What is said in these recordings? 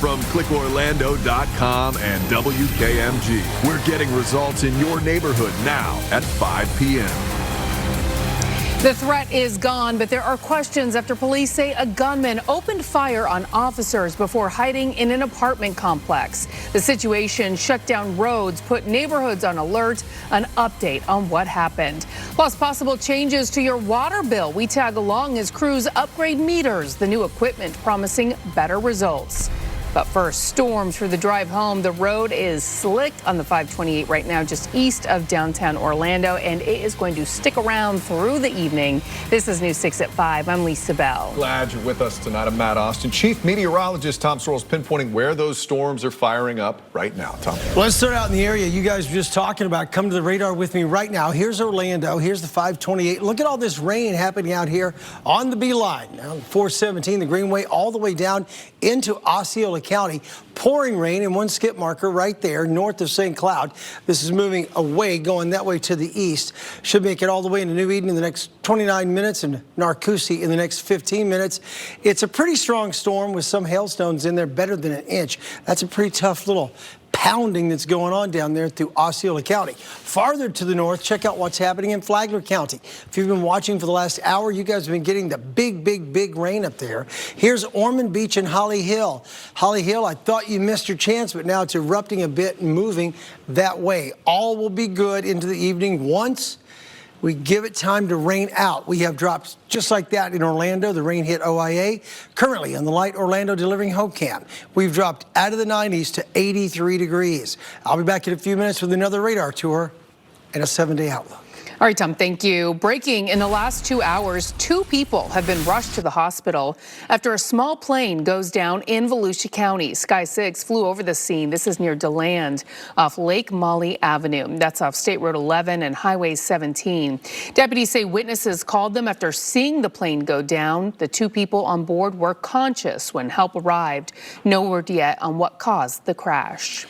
from clickorlando.com and WKMG. We're getting results in your neighborhood now at 5 p.m. The threat is gone, but there are questions after police say a gunman opened fire on officers before hiding in an apartment complex. The situation shut down roads, put neighborhoods on alert. An update on what happened. Plus, possible changes to your water bill. We tag along as crews upgrade meters, the new equipment promising better results. But first, storms for the drive home. The road is slick on the 528 right now, just east of downtown Orlando, and it is going to stick around through the evening. This is News 6 at 5. I'm Lisa Bell. Glad you're with us tonight. I'm Matt Austin. Chief Meteorologist Tom Sorrell's pinpointing where those storms are firing up right now. Tom. Let's start out in the area you guys were just talking about. Come to the radar with me right now. Here's Orlando. Here's the 528. Look at all this rain happening out here on the B line. Now, 417, the Greenway, all the way down into Osceola County. Pouring rain and one skip marker right there north of St. Cloud. This is moving away, going that way to the east. Should make it all the way into New Eden in the next 29 minutes and Narcoossee in the next 15 minutes. It's a pretty strong storm with some hailstones in there, better than an inch. That's a pretty tough little pounding that's going on down there through Osceola County. Farther to the north, check out what's happening in Flagler County. If you've been watching for the last hour, you guys have been getting the big rain up there. Here's Ormond Beach and Holly Hill. Holly Hill, I thought you missed your chance, but now it's erupting a bit and moving that way. All will be good into the evening once we give it time to rain out. We have drops just like that in Orlando. The rain hit OIA. Currently on the light Orlando delivering Hocan. We've dropped out of the 90s to 83 degrees. I'll be back in a few minutes with another radar tour and a 7-day outlook. All right, Tom, thank you. Breaking in the last 2 hours, 2 people have been rushed to the hospital after a small plane goes down in Volusia County. Sky 6 flew over the scene. This is near DeLand off Lake Molly Avenue. That's off State Road 11 and Highway 17. Deputies say witnesses called them after seeing the plane go down. The 2 people on board were conscious when help arrived. No word yet on what caused the crash.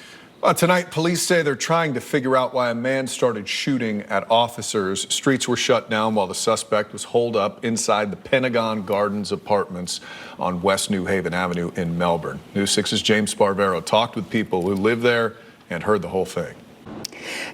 Tonight, police say they're trying to figure out why a man started shooting at officers. Streets were shut down while the suspect was holed up inside the Pentagon Gardens apartments on West New Haven Avenue in Melbourne. News 6's James Sparvero talked with people who live there and heard the whole thing.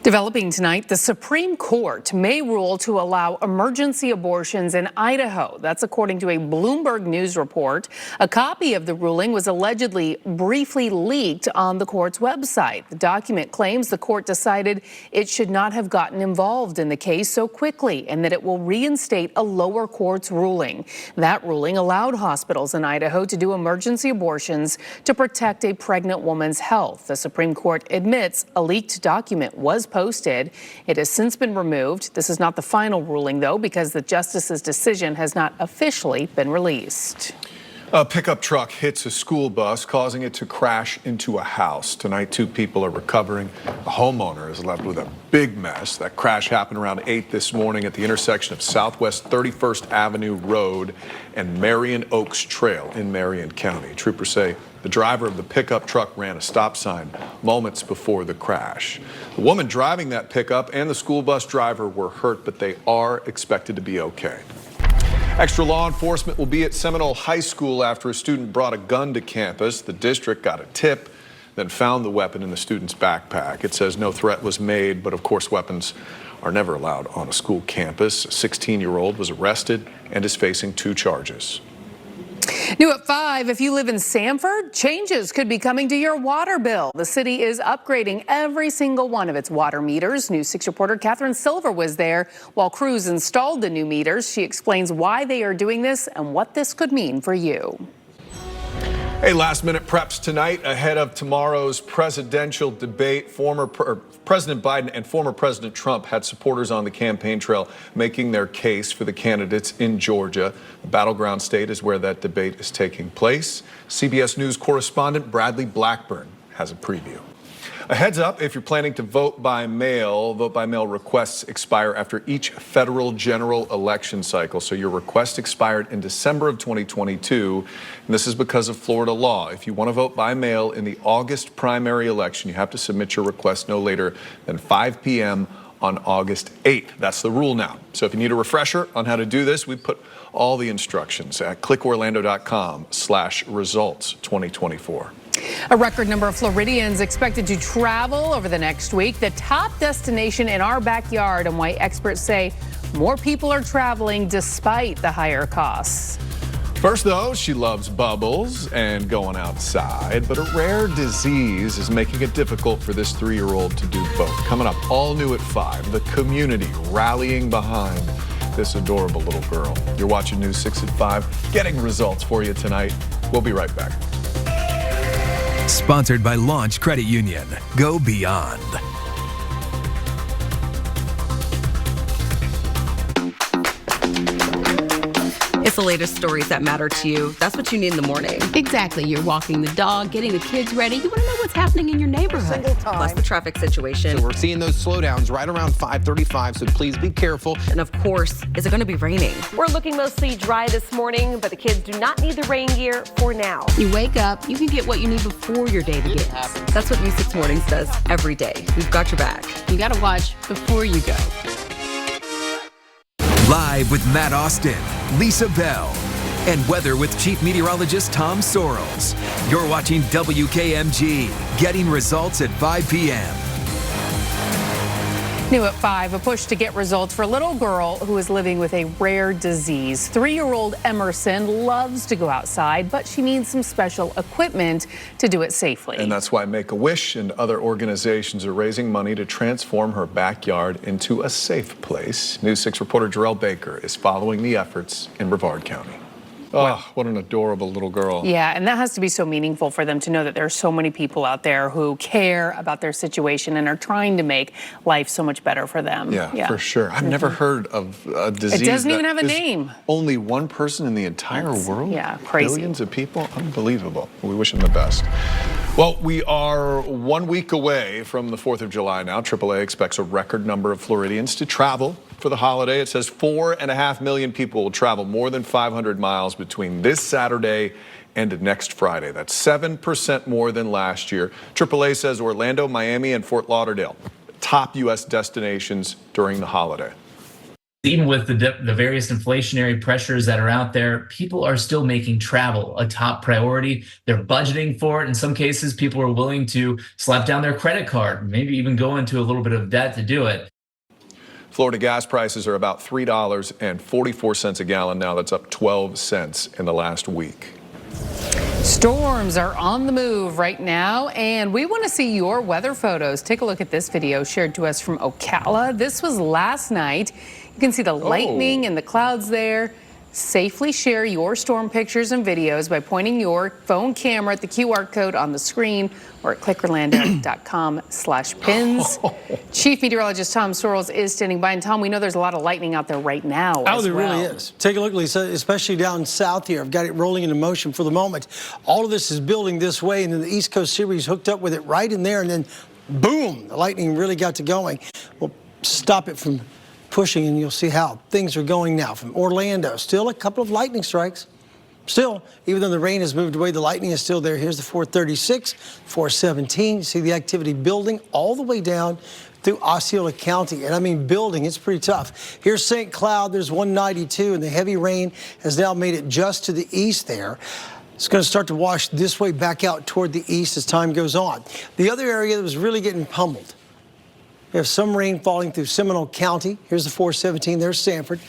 Developing tonight, the Supreme Court may rule to allow emergency abortions in Idaho. That's according to a Bloomberg News report. A copy of the ruling was allegedly briefly leaked on the court's website. The document claims the court decided it should not have gotten involved in the case so quickly and that it will reinstate a lower court's ruling. That ruling allowed hospitals in Idaho to do emergency abortions to protect a pregnant woman's health. The Supreme Court admits a leaked document was posted. It has since been removed. This is not the final ruling, though, because the justice's decision has not officially been released. A pickup truck hits a school bus, causing it to crash into a house. Tonight, 2 people are recovering. The homeowner is left with a big mess. That crash happened around 8 this morning at the intersection of Southwest 31st Avenue Road and Marion Oaks Trail in Marion County. Troopers say the driver of the pickup truck ran a stop sign moments before the crash. The woman driving that pickup and the school bus driver were hurt, but they are expected to be okay. Extra law enforcement will be at Seminole High School after a student brought a gun to campus. The district got a tip, then found the weapon in the student's backpack. It says no threat was made, but of course weapons are never allowed on a school campus. A 16-year-old was arrested and is facing 2 charges. New at 5, if you live in Sanford, changes could be coming to your water bill. The city is upgrading every single one of its water meters. News 6 reporter Catherine Silver was there while crews installed the new meters. She explains why they are doing this and what this could mean for you. Hey, last-minute preps tonight ahead of tomorrow's presidential debate. President Biden and former President Trump had supporters on the campaign trail making their case for the candidates in Georgia. The battleground state is where that debate is taking place. CBS News correspondent Bradley Blackburn has a preview. A heads up, if you're planning to vote by mail requests expire after each federal general election cycle. So your request expired in December of 2022, and this is because of Florida law. If you want to vote by mail in the August primary election, you have to submit your request no later than 5 p.m. on August 8th. That's the rule now. So if you need a refresher on how to do this, we put all the instructions at clickorlando.com/results 2024. A record number of Floridians expected to travel over the next week. The top destination in our backyard, and why experts say more people are traveling despite the higher costs. First, though, she loves bubbles and going outside, but a rare disease is making it difficult for this 3-year-old to do both. Coming up, all new at 5, the community rallying behind this adorable little girl. You're watching News 6 at 5, getting results for you tonight. We'll be right back. Sponsored by Launch Credit Union. Go beyond. It's the latest stories that matter to you. That's what you need in the morning. Exactly. You're walking the dog, getting the kids ready. You want to know what's happening in your neighborhood. Plus the traffic situation. So we're seeing those slowdowns right around 5:35, so please be careful. And of course, is it going to be raining? We're looking mostly dry this morning, but the kids do not need the rain gear for now. You wake up, you can get what you need before your day begins. That's what News 6 Mornings does every day. We've got your back. You got to watch before you go. Live with Matt Austin, Lisa Bell, and weather with Chief Meteorologist Tom Sorrells. You're watching WKMG, getting results at 5 p.m. New at 5, a push to get results for a little girl who is living with a rare disease. 3-year-old Emerson loves to go outside, but she needs some special equipment to do it safely. And that's why Make-A-Wish and other organizations are raising money to transform her backyard into a safe place. News 6 reporter Jarrell Baker is following the efforts in Brevard County. Oh, what an adorable little girl. Yeah, and that has to be so meaningful for them to know that there are so many people out there who care about their situation and are trying to make life so much better for them. Yeah, for sure. I've never heard of a disease. It doesn't even that have a is name. Only one person in the entire world? Yeah, crazy. Billions of people? Unbelievable. We wish them the best. Well, we are 1 week away from the 4th of July now. AAA expects a record number of Floridians to travel for the holiday. It says 4.5 million people will travel more than 500 miles between this Saturday and next Friday. That's 7% more than last year. AAA says Orlando, Miami, and Fort Lauderdale, top U.S. destinations during the holiday. Even with the various inflationary pressures that are out there, people are still making travel a top priority. They're budgeting for it. In some cases, people are willing to slap down their credit card, maybe even go into a little bit of debt to do it. Florida gas prices are about $3.44 a gallon now. That's up 12 cents in the last week. Storms are on the move right now, and we want to see your weather photos. Take a look at this video shared to us from Ocala. This was last night. You can see the lightning and the clouds there. Safely share your storm pictures and videos by pointing your phone camera at the QR code on the screen or at clickorlando.com/pins. Chief Meteorologist Tom Sorrells is standing by. And Tom, we know there's a lot of lightning out there right now. Oh, there really is. Take a look, Lisa, especially down south here. I've got it rolling into motion for the moment. All of this is building this way, and then the East Coast series hooked up with it right in there, and then boom, the lightning really got to going. We'll stop it from pushing, and you'll see how things are going now from Orlando. Still a couple of lightning strikes. Still, even though the rain has moved away, the lightning is still there. Here's the 436, 417. You see the activity building all the way down through Osceola County. And I mean building, it's pretty tough. Here's St. Cloud, there's 192, and the heavy rain has now made it just to the east there. It's going to start to wash this way back out toward the east as time goes on. The other area that was really getting pummeled, we have some rain falling through Seminole County. Here's the 417. There's Sanford.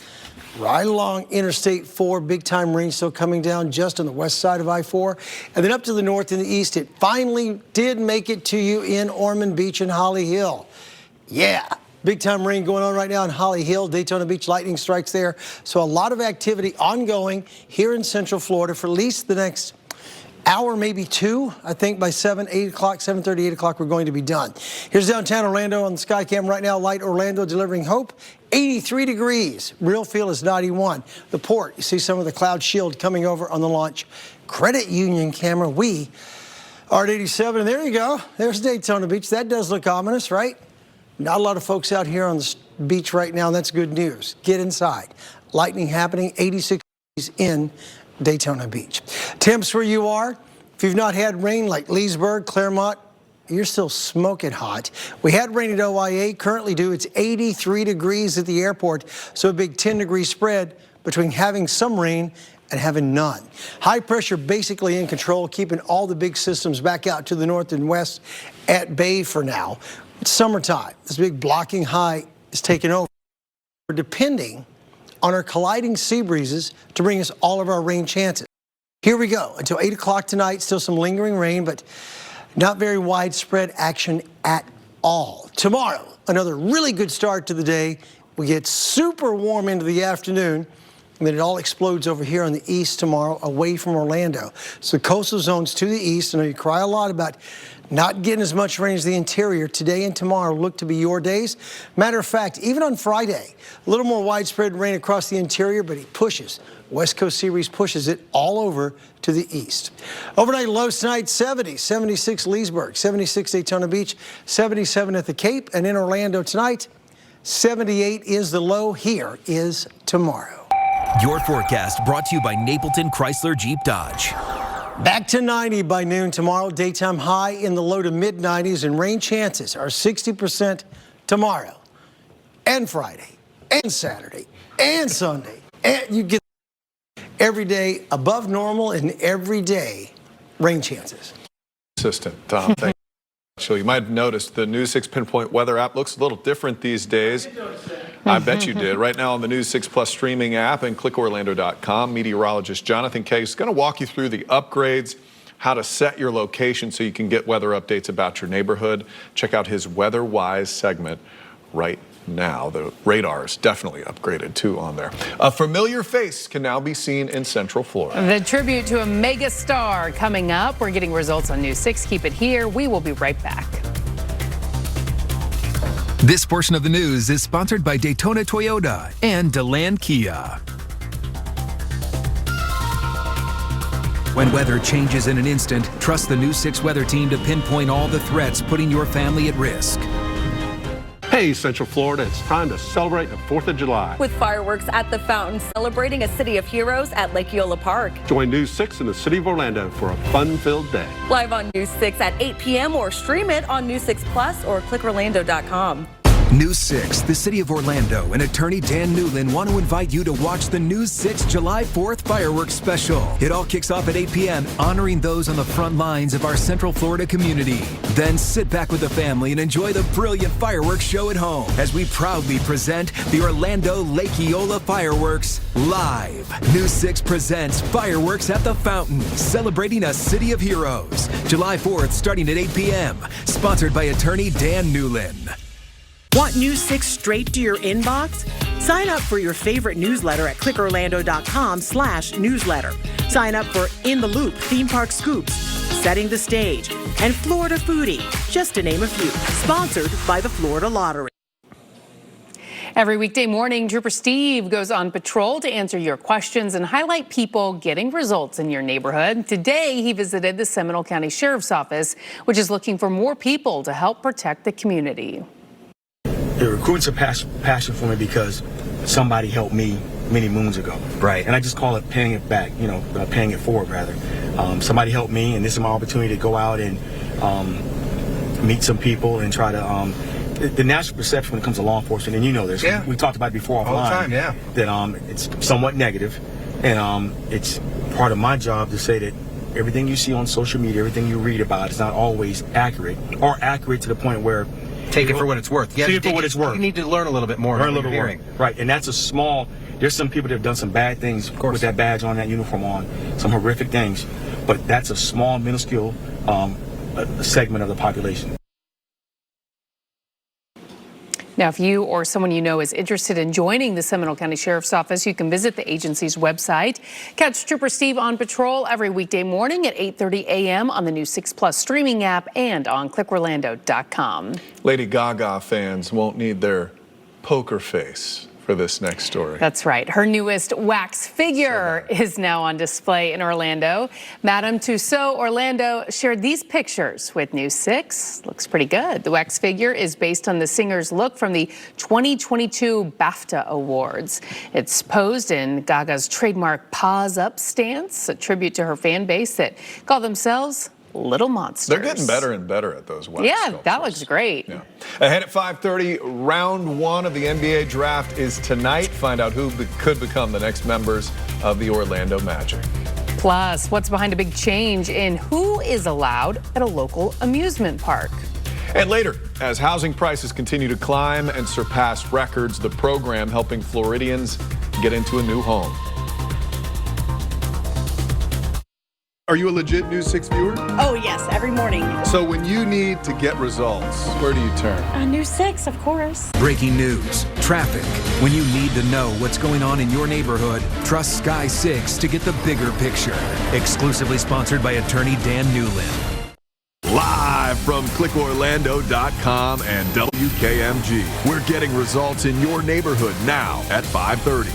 Right along Interstate 4, big-time rain still coming down just on the west side of I-4. And then up to the north and the east, it finally did make it to you in Ormond Beach and Holly Hill. Yeah, big-time rain going on right now in Holly Hill. Daytona Beach lightning strikes there. So a lot of activity ongoing here in Central Florida for at least the next hour, maybe two. I think by 8 o'clock, 7:30, 8 o'clock, we're going to be done. Here's downtown Orlando on the sky cam right now. Light Orlando delivering hope. 83 degrees. Real feel is 91. The port, you see some of the cloud shield coming over on the Launch Credit Union camera. We are at 87. And there you go. There's Daytona Beach. That does look ominous, right? Not a lot of folks out here on the beach right now. And that's good news. Get inside. Lightning happening. 86 degrees in Daytona Beach. Temps where you are, if you've not had rain like Leesburg, Claremont, you're still smoking hot. We had rain at OIA, currently do. It's 83 degrees at the airport, so a big 10-degree spread between having some rain and having none. High pressure basically in control, keeping all the big systems back out to the north and west at bay for now. It's summertime. This big blocking high is taking over. We're depending on our colliding sea breezes to bring us all of our rain chances. Here we go. Until 8 o'clock tonight, still some lingering rain, but not very widespread action at all. Tomorrow, another really good start to the day. We get super warm into the afternoon, and then it all explodes over here on the east tomorrow, away from Orlando. So coastal zones to the east. I know you cry a lot about not getting as much rain as the interior. Today and tomorrow look to be your days. Matter of fact, even on Friday, a little more widespread rain across the interior, but it pushes. West Coast sea breeze pushes it all over to the east. Overnight lows tonight, 70, 76 Leesburg, 76 Daytona Beach, 77 at the Cape, and in Orlando tonight, 78 is the low. Here is tomorrow. Your forecast brought to you by Napleton Chrysler Jeep Dodge. Back to 90 by noon tomorrow. Daytime high in the low to mid 90s, and rain chances are 60% tomorrow and Friday and Saturday and Sunday. And you get every day above normal and every day rain chances. Consistent, Tom. Thank you. You might have noticed the News 6 Pinpoint Weather app looks a little different these days. I bet you did. Right now on the News 6 Plus streaming app and clickorlando.com, meteorologist Jonathan Case is going to walk you through the upgrades, how to set your location so you can get weather updates about your neighborhood. Check out his WeatherWise segment right now. The radar is definitely upgraded too on there. A familiar face can now be seen in Central Florida. The tribute to a mega star coming up. We're getting results on News 6. Keep it here. We will be right back. This portion of the news is sponsored by Daytona Toyota and DeLand Kia. When weather changes in an instant, trust the News 6 weather team to pinpoint all the threats putting your family at risk. Hey, Central Florida, it's time to celebrate the 4th of July. With fireworks at the fountain, celebrating a city of heroes at Lake Eola Park. Join News 6 in the city of Orlando for a fun-filled day. Live on News 6 at 8 p.m. or stream it on News 6 Plus or clickorlando.com. News 6, the City of Orlando, and attorney Dan Newlin want to invite you to watch the News 6 July 4th fireworks special. It all kicks off at 8 p.m., honoring those on the front lines of our Central Florida community. Then sit back with the family and enjoy the brilliant fireworks show at home as we proudly present the Orlando Lake Eola Fireworks live. News 6 presents Fireworks at the Fountain, celebrating a city of heroes. July 4th, starting at 8 p.m., sponsored by attorney Dan Newlin. Want News 6 straight to your inbox? Sign up for your favorite newsletter at clickorlando.com/newsletter. Sign up for In the Loop Theme Park Scoops, Setting the Stage, and Florida Foodie, just to name a few. Sponsored by the Florida Lottery. Every weekday morning, Trooper Steve goes on patrol to answer your questions and highlight people getting results in your neighborhood. Today, he visited the Seminole County Sheriff's Office, which is looking for more people to help protect the community. The recruit's a passion for me because somebody helped me many moons ago. Right. And I just call it paying it back, paying it forward, rather. Somebody helped me, and this is my opportunity to go out and meet some people and try to, the national perception when it comes to law enforcement, and you know this, we talked about it before offline, all the time, that it's somewhat negative, and it's part of my job to say that everything you see on social media, everything you read about is not always accurate, or accurate to the point where take it for what it's worth. Take it for what it's worth. You need to learn a little bit more. Learn a little bit more. Right, and that's there's some people that have done some bad things with that badge on, that uniform on, some horrific things, but that's a small, minuscule segment of the population. Now, if you or someone you know is interested in joining the Seminole County Sheriff's Office, you can visit the agency's website. Catch Trooper Steve on patrol every weekday morning at 8:30 a.m. on the News 6 Plus streaming app and on clickorlando.com. Lady Gaga fans won't need their poker face for this next story. That's right. Her newest wax figure is now on display in Orlando. Madame Tussauds Orlando shared these pictures with News 6. Looks pretty good. The wax figure is based on the singer's look from the 2022 BAFTA Awards. It's posed in Gaga's trademark paws up stance, a tribute to her fan base that call themselves little monsters. They're getting better and better at those wax sculptures. That looks great. Yeah. Ahead at 5:30, round 1 of the NBA draft is tonight. Find out who could become the next members of the Orlando Magic. Plus, what's behind a big change in who is allowed at a local amusement park? And later, as housing prices continue to climb and surpass records, the program helping Floridians get into a new home. Are you a legit News 6 viewer? Oh, yes, every morning. So when you need to get results, where do you turn? News 6, of course. Breaking news, traffic. When you need to know what's going on in your neighborhood, trust Sky 6 to get the bigger picture. Exclusively sponsored by attorney Dan Newlin. Live from clickorlando.com and WKMG. We're getting results in your neighborhood now at 5:30.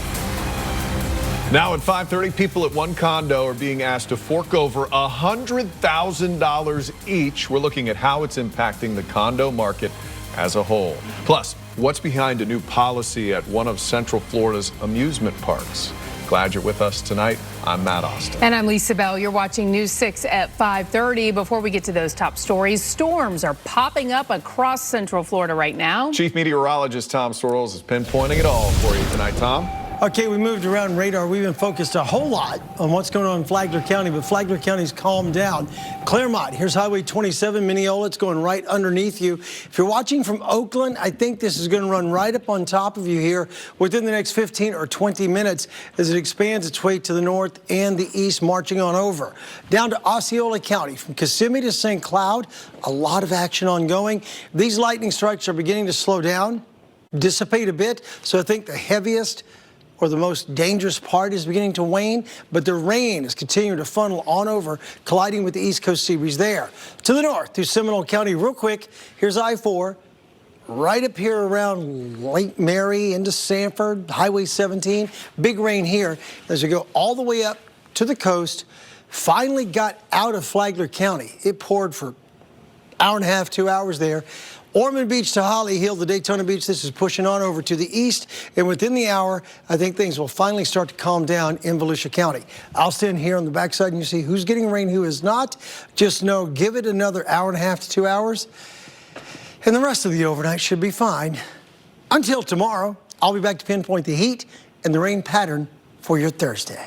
Now at 5:30, people at one condo are being asked to fork over $100,000 each. We're looking at how it's impacting the condo market as a whole. Plus, what's behind a new policy at one of Central Florida's amusement parks. Glad you're with us tonight. I'm Matt Austin. And I'm Lisa Bell. You're watching News 6 at 5:30. Before we get to those top stories, storms are popping up across Central Florida right now. Chief Meteorologist Tom Sorrells is pinpointing it all for you tonight, Tom. Okay, we moved around radar. We've been focused a whole lot on what's going on in Flagler County, but Flagler County's calmed down. Claremont, here's Highway 27, Mineola. It's going right underneath you. If you're watching from Oakland, I think this is going to run right up on top of you here within the next 15 or 20 minutes as it expands its way to the north and the east, marching on over. Down to Osceola County, from Kissimmee to St. Cloud, a lot of action ongoing. These lightning strikes are beginning to slow down, dissipate a bit, so I think the heaviest or the most dangerous part is beginning to wane, but the rain is continuing to funnel on over, colliding with the East Coast sea breeze there. To the north, through Seminole County, real quick, here's I-4, right up here around Lake Mary into Sanford, Highway 17. Big rain here as we go all the way up to the coast. Finally got out of Flagler County. It poured for an hour and a half, 2 hours there. Ormond Beach to Holly Hill, the Daytona Beach, this is pushing on over to the east. And within the hour, I think things will finally start to calm down in Volusia County. I'll stand here on the backside and you see who's getting rain, who is not. Just know, give it another hour and a half to 2 hours. And the rest of the overnight should be fine. Until tomorrow, I'll be back to pinpoint the heat and the rain pattern for your Thursday.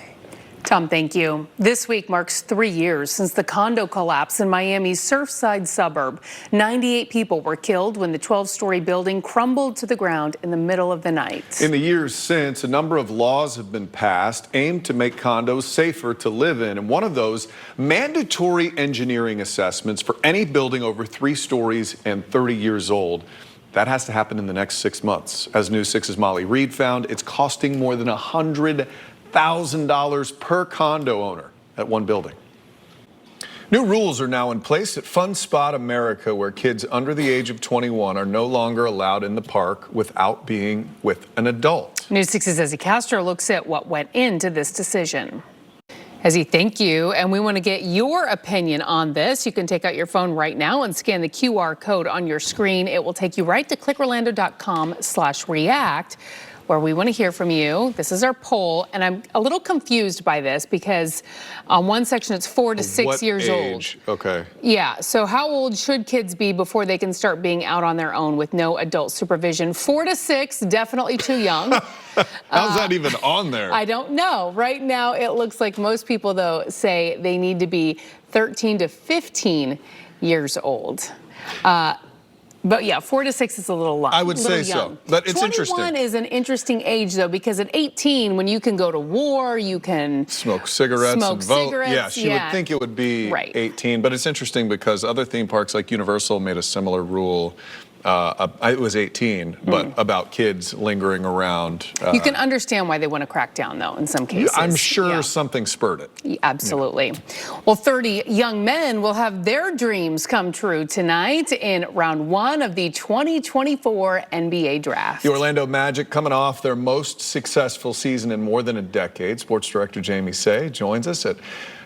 Tom, thank you. This week marks 3 years since the condo collapse in Miami's Surfside suburb. 98 people were killed when the 12-story building crumbled to the ground in the middle of the night. In the years since, a number of laws have been passed aimed to make condos safer to live in. And one of those, mandatory engineering assessments for any building over 3 stories and 30 years old. That has to happen in the next 6 months. As News 6's Molly Reed found, it's costing more than $100,000 per condo owner at one building. New rules are now in place at Fun Spot America, where kids under the age of 21 are no longer allowed in the park without being with an adult. News 6's Ezzy Castro looks at what went into this decision. Ezzy, thank you. And we want to get your opinion on this. You can take out your phone right now and scan the QR code on your screen. It will take you right to clickorlando.com/react. where we want to hear from you. This is our poll, and I'm a little confused by this because on one section it's 4 to 6 years old. Okay. Yeah, so how old should kids be before they can start being out on their own with no adult supervision? 4 to 6, definitely too young. How's that even on there? I don't know. Right now it looks like most people, though, say they need to be 13 to 15 years old. But yeah, 4 to 6 is a little long. I would say so, but it's interesting. 21 is an interesting age, though, because at 18, when you can go to war, you can smoke cigarettes and vote. Yeah, she would think it would be 18, but it's interesting because other theme parks like Universal made a similar rule. It was 18, but about kids lingering around. You can understand why they want to crack down, though, in some cases. I'm sure something spurred it. Absolutely. Yeah. Well, 30 young men will have their dreams come true tonight in round 1 of the 2024 NBA draft. The Orlando Magic coming off their most successful season in more than a decade. Sports director Jamie Say joins us at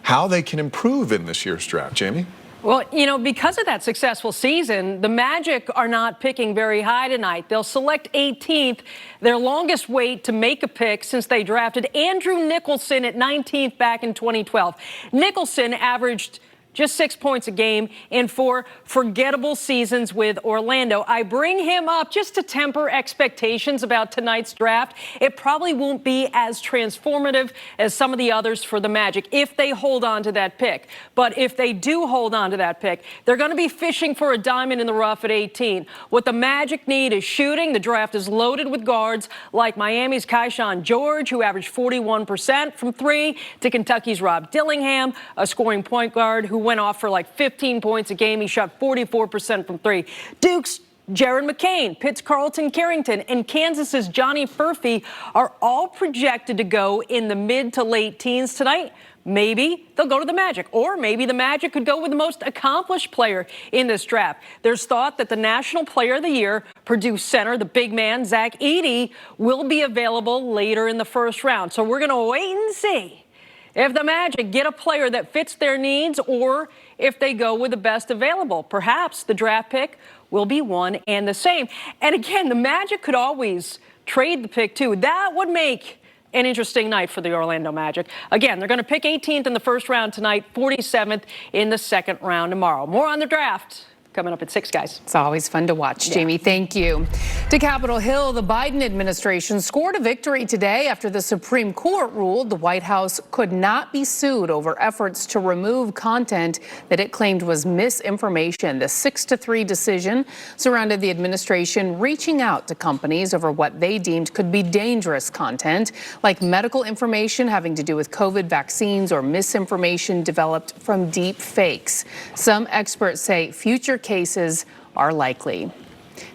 how they can improve in this year's draft. Jamie? Well, you know, because of that successful season, the Magic are not picking very high tonight. They'll select 18th, their longest wait to make a pick since they drafted Andrew Nicholson at 19th back in 2012. Nicholson averaged just 6 points a game in 4 forgettable seasons with Orlando. I bring him up just to temper expectations about tonight's draft. It probably won't be as transformative as some of the others for the Magic if they hold on to that pick. But if they do hold on to that pick, they're going to be fishing for a diamond in the rough at 18. What the Magic need is shooting. The draft is loaded with guards like Miami's Keyshawn George, who averaged 41% from 3, to Kentucky's Rob Dillingham, a scoring point guard who went off for like 15 points a game. He shot 44% from 3. Duke's Jaron McCain, Pitt's Carlton Carrington, and Kansas's Johnny Furphy are all projected to go in the mid to late teens tonight. Maybe they'll go to the Magic, or maybe the Magic could go with the most accomplished player in this draft. There's thought that the National Player of the Year, Purdue center, the big man, Zach Edey, will be available later in the first round. So we're going to wait and see if the Magic get a player that fits their needs or if they go with the best available. Perhaps the draft pick will be one and the same. And again, the Magic could always trade the pick too. That would make an interesting night for the Orlando Magic. Again, they're going to pick 18th in the first round tonight, 47th in the second round tomorrow. More on the draft coming up at 6, guys. It's always fun to watch, Jamie. Thank you. To Capitol Hill, the Biden administration scored a victory today after the Supreme Court ruled the White House could not be sued over efforts to remove content that it claimed was misinformation. The 6-3 decision surrounded the administration reaching out to companies over what they deemed could be dangerous content, like medical information having to do with COVID vaccines or misinformation developed from deep fakes. Some experts say future cases are likely.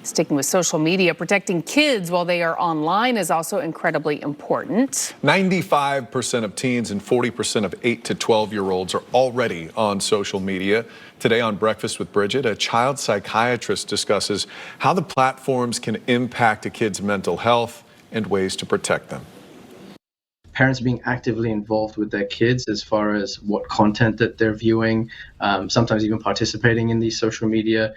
Sticking with social media, protecting kids while they are online is also incredibly important. 95% of teens and 40% of 8 to 12-year-olds are already on social media. Today on Breakfast with Bridget, a child psychiatrist discusses how the platforms can impact a kid's mental health and ways to protect them. Parents being actively involved with their kids as far as what content that they're viewing, sometimes even participating in these social media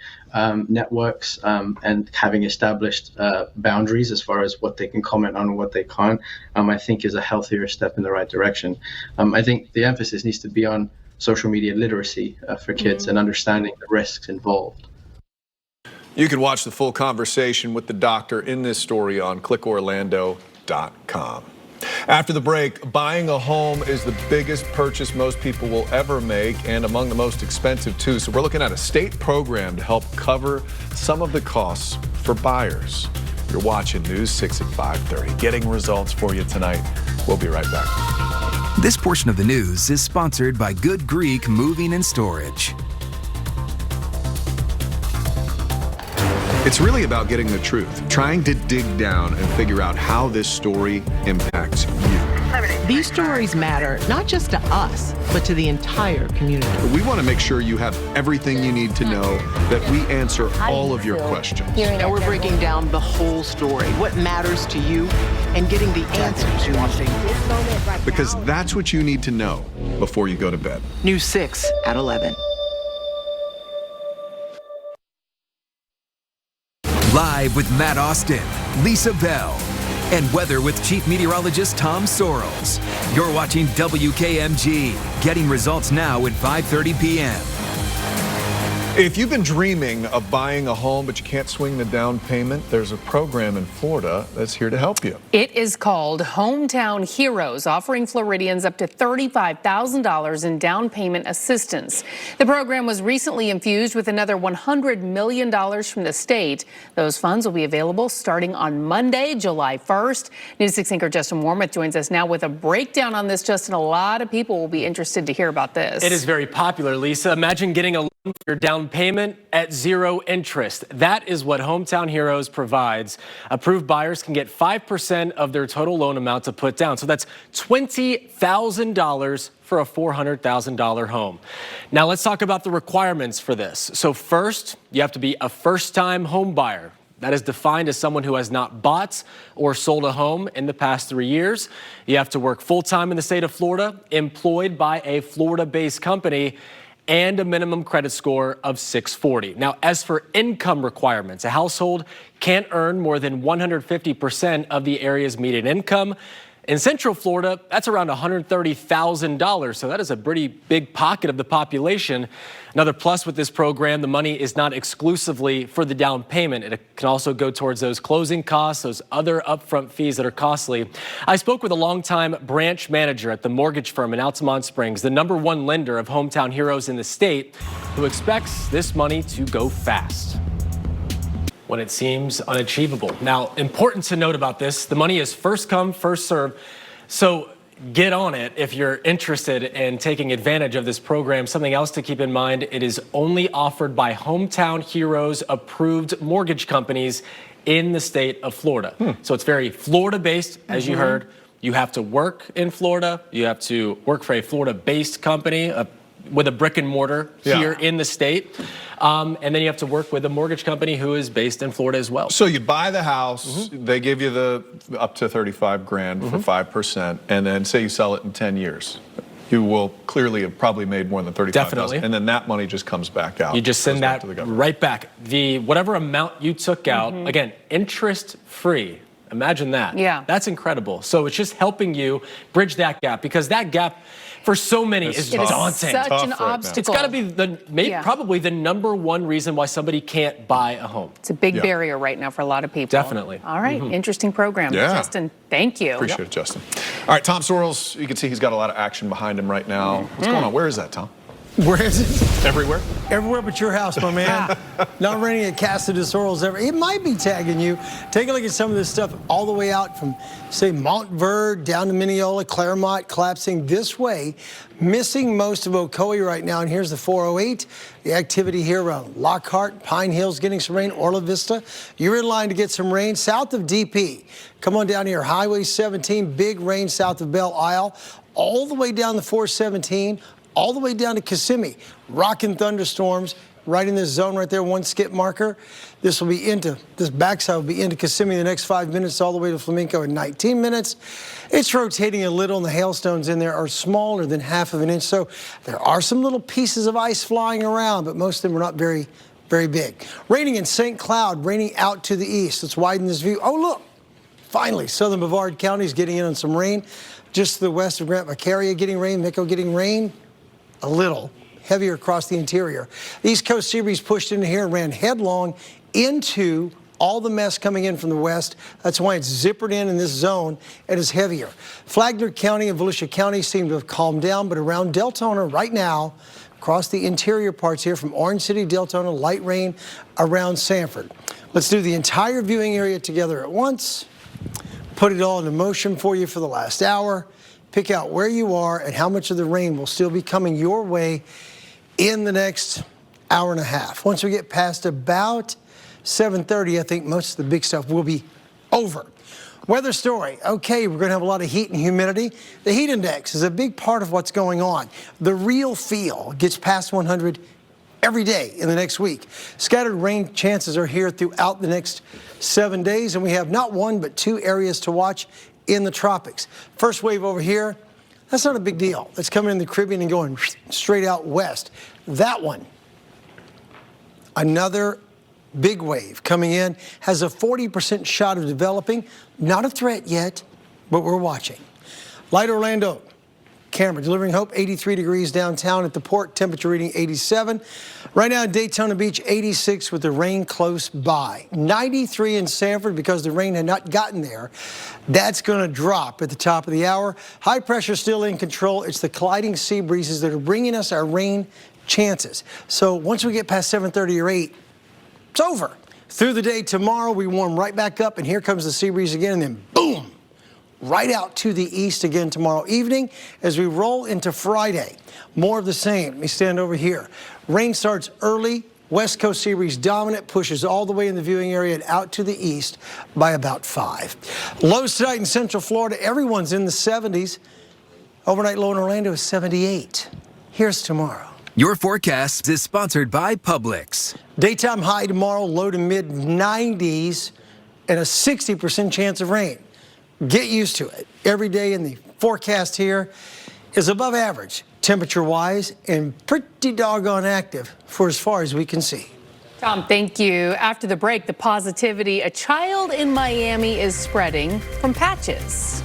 networks, and having established boundaries as far as what they can comment on and what they can't, I think is a healthier step in the right direction. I think the emphasis needs to be on social media literacy for kids and understanding the risks involved. You can watch the full conversation with the doctor in this story on clickorlando.com. After the break, buying a home is the biggest purchase most people will ever make and among the most expensive too. So we're looking at a state program to help cover some of the costs for buyers. You're watching News 6 at 5:30. Getting results for you tonight. We'll be right back. This portion of the news is sponsored by Good Greek Moving and Storage. It's really about getting the truth, trying to dig down and figure out how this story impacts you. These stories matter not just to us, but to the entire community. We want to make sure you have everything you need to know, that we answer all of your questions. And we're breaking down the whole story, what matters to you, and getting the answers you want. Because that's what you need to know before you go to bed. News 6 at 11. Live with Matt Austin, Lisa Bell, and weather with Chief Meteorologist Tom Sorrells. You're watching WKMG, getting results now at 5:30 p.m. If you've been dreaming of buying a home but you can't swing the down payment, there's a program in Florida that's here to help you. It is called Hometown Heroes, offering Floridians up to $35,000 in down payment assistance. The program was recently infused with another $100 million from the state. Those funds will be available starting on Monday, July 1st. News 6 anchor Justin Warmoth joins us now with a breakdown on this. Justin, a lot of people will be interested to hear about this. It is very popular, Lisa. Imagine getting a loan for your down payment at 0 interest. That is what Hometown Heroes provides. Approved buyers can get 5% of their total loan amount to put down. So that's $20,000 for a $400,000 home. Now let's talk about the requirements for this. So first, you have to be a first-time home buyer. That is defined as someone who has not bought or sold a home in the past 3 years. You have to work full-time in the state of Florida, employed by a Florida-based company, and a minimum credit score of 640. Now, as for income requirements, a household can't earn more than 150% of the area's median income. In Central Florida, that's around $130,000, so that is a pretty big pocket of the population. Another plus with this program, the money is not exclusively for the down payment. It can also go towards those closing costs, those other upfront fees that are costly. I spoke with a longtime branch manager at the mortgage firm in Altamont Springs, the #1 lender of hometown heroes in the state, who expects this money to go fast when it seems unachievable. Now, important to note about this, the money is first come, first served. So get on it if you're interested in taking advantage of this program. Something else to keep in mind, it is only offered by Hometown Heroes approved mortgage companies in the state of Florida. So it's very Florida-based, as you heard. You have to work in Florida. You have to work for a Florida-based company with a brick and mortar here in the state. And then you have to work with a mortgage company who is based in Florida as well. So you buy the house, they give you the up to 35 grand for 5%, and then say you sell it in 10 years. You will clearly have probably made more than 35,000. Definitely. And then that money just comes back out. You just send that right back. Whatever amount you took out, again, interest-free. Imagine that. Yeah. That's incredible. So it's just helping you bridge that gap, because that gap for so many is daunting. Such an obstacle. It's got to be probably the #1 reason why somebody can't buy a home. It's a big barrier right now for a lot of people. Definitely. All right, interesting program. Yeah. Justin, thank you. Appreciate it, Justin. All right, Tom Sorrells, you can see he's got a lot of action behind him right now. What's going on? Where is that, Tom? Where is it? Everywhere? Everywhere but your house, my man. Not raining at Casa de Sorrells ever. It might be tagging you. Take a look at some of this stuff all the way out from, say, Montverde down to Mineola, Claremont, collapsing this way. Missing most of Ocoee right now. And here's the 408. The activity here around Lockhart, Pine Hills getting some rain, Orla Vista. You're in line to get some rain south of DP. Come on down here. Highway 17, big rain south of Belle Isle. All the way down the 417. All the way down to Kissimmee. Rocking thunderstorms right in this zone right there, one skip marker. This backside will be into Kissimmee in the next 5 minutes, all the way to Flamenco in 19 minutes. It's rotating a little, and the hailstones in there are smaller than ½ of an inch. So there are some little pieces of ice flying around, but most of them are not very, very big. Raining in St. Cloud, raining out to the east. Let's widen this view. Oh, look, finally, southern Brevard County is getting in on some rain. Just to the west of Grant Vicaria getting rain, Mico getting rain. A little heavier across the interior. The East Coast sea breeze pushed into here and ran headlong into all the mess coming in from the west. That's why it's zippered in this zone and is heavier. Flagler County and Volusia County seem to have calmed down, but around Deltona right now, across the interior parts here from Orange City, Deltona, light rain around Sanford. Let's do the entire viewing area together at once. Put it all into motion for you for the last hour. Pick out where you are and how much of the rain will still be coming your way in the next hour and a half. Once we get past about 7:30, I think most of the big stuff will be over. Weather story. Okay, we're going to have a lot of heat and humidity. The heat index is a big part of what's going on. The real feel gets past 100 every day in the next week. Scattered rain chances are here throughout the next 7 days, and we have not one but 2 areas to watch in the tropics. First wave over here, that's not a big deal. It's coming in the Caribbean and going straight out west. That one, another big wave coming in, has a 40% shot of developing. Not a threat yet, but we're watching. Light Orlando camera delivering hope. 83 degrees downtown at the port, temperature reading 87. Right now in Daytona Beach, 86 with the rain close by. 93 in Sanford because the rain had not gotten there. That's going to drop at the top of the hour. High pressure still in control. It's the colliding sea breezes that are bringing us our rain chances. So once we get past 7:30 or 8, it's over. Through the day tomorrow, we warm right back up, and here comes the sea breeze again, and then boom, right out to the east again tomorrow evening as we roll into Friday. More of the same. Let me stand over here. Rain starts early. West Coast sea breeze dominant, pushes all the way in the viewing area and out to the east by about 5. Lows tonight in Central Florida. Everyone's in the 70s. Overnight low in Orlando is 78. Here's tomorrow. Your forecast is sponsored by Publix. Daytime high tomorrow, low to mid 90s, and a 60% chance of rain. Get used to it. Every day in the forecast here is above average, temperature-wise, and pretty doggone active for as far as we can see. Tom, thank you. After the break, the positivity a child in Miami is spreading from patches.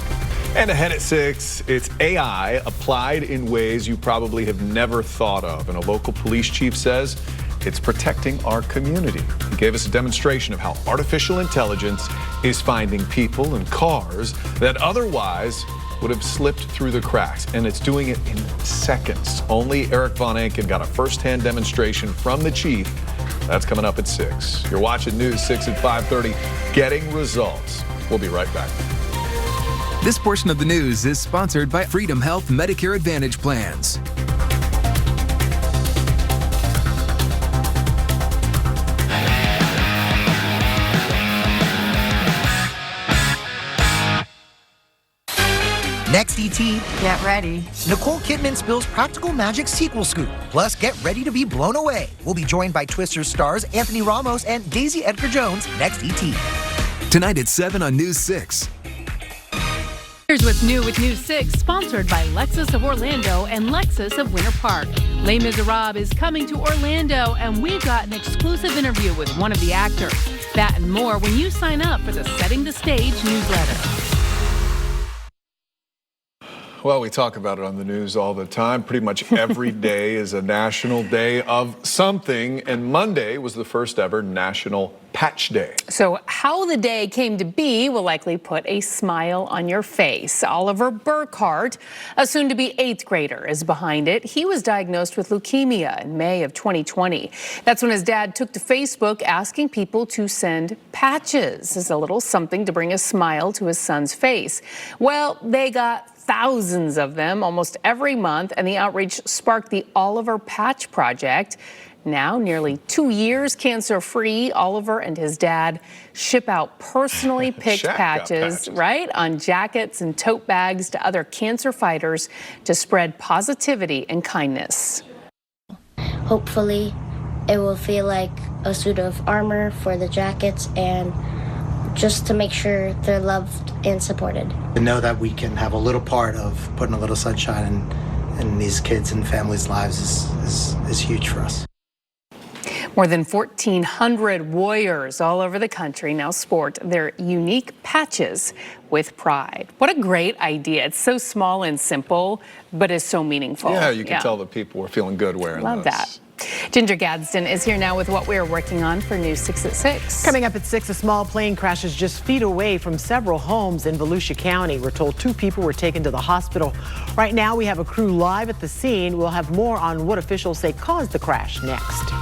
And ahead at 6, it's AI applied in ways you probably have never thought of. And a local police chief says it's protecting our community. He gave us a demonstration of how artificial intelligence is finding people and cars that otherwise would have slipped through the cracks. And it's doing it in seconds. Only Eric Von Anken got a first-hand demonstration from the chief. That's coming up at 6. You're watching News 6 at 5:30, getting results. We'll be right back. This portion of the news is sponsored by Freedom Health Medicare Advantage plans. Next, ET. Get ready. Nicole Kidman spills Practical Magic sequel scoop. Plus, get ready to be blown away. We'll be joined by Twister stars Anthony Ramos and Daisy Edgar Jones next, ET. Tonight at 7 on News 6. Here's what's new with News 6, sponsored by Lexus of Orlando and Lexus of Winter Park. Les Miserables is coming to Orlando, and we've got an exclusive interview with one of the actors. That and more when you sign up for the Setting the Stage newsletter. Well, we talk about it on the news all the time. Pretty much every day is a national day of something, and Monday was the first ever National Patch Day. So how the day came to be will likely put a smile on your face. Oliver Burkhart, a soon-to-be 8th grader, is behind it. He was diagnosed with leukemia in May of 2020. That's when his dad took to Facebook asking people to send patches as a little something to bring a smile to his son's face. Well, they got thousands of them almost every month, and the outreach sparked the Oliver Patch Project. Now, nearly 2 years cancer-free, Oliver and his dad ship out personally picked patches, right, on jackets and tote bags to other cancer fighters to spread positivity and kindness. Hopefully, it will feel like a suit of armor for the jackets and just to make sure they're loved and supported. To know that we can have a little part of putting a little sunshine in these kids' and families' lives is huge for us. More than 1,400 warriors all over the country now sport their unique patches with pride. What a great idea. It's so small and simple, but is so meaningful. Yeah, you can tell the people were feeling good wearing Love those. that. Ginger Gadsden is here now with what we're working on for News 6 at 6. Coming up at 6, a small plane crashes just feet away from several homes in Volusia County. We're told 2 people were taken to the hospital. Right now, we have a crew live at the scene. We'll have more on what officials say caused the crash next.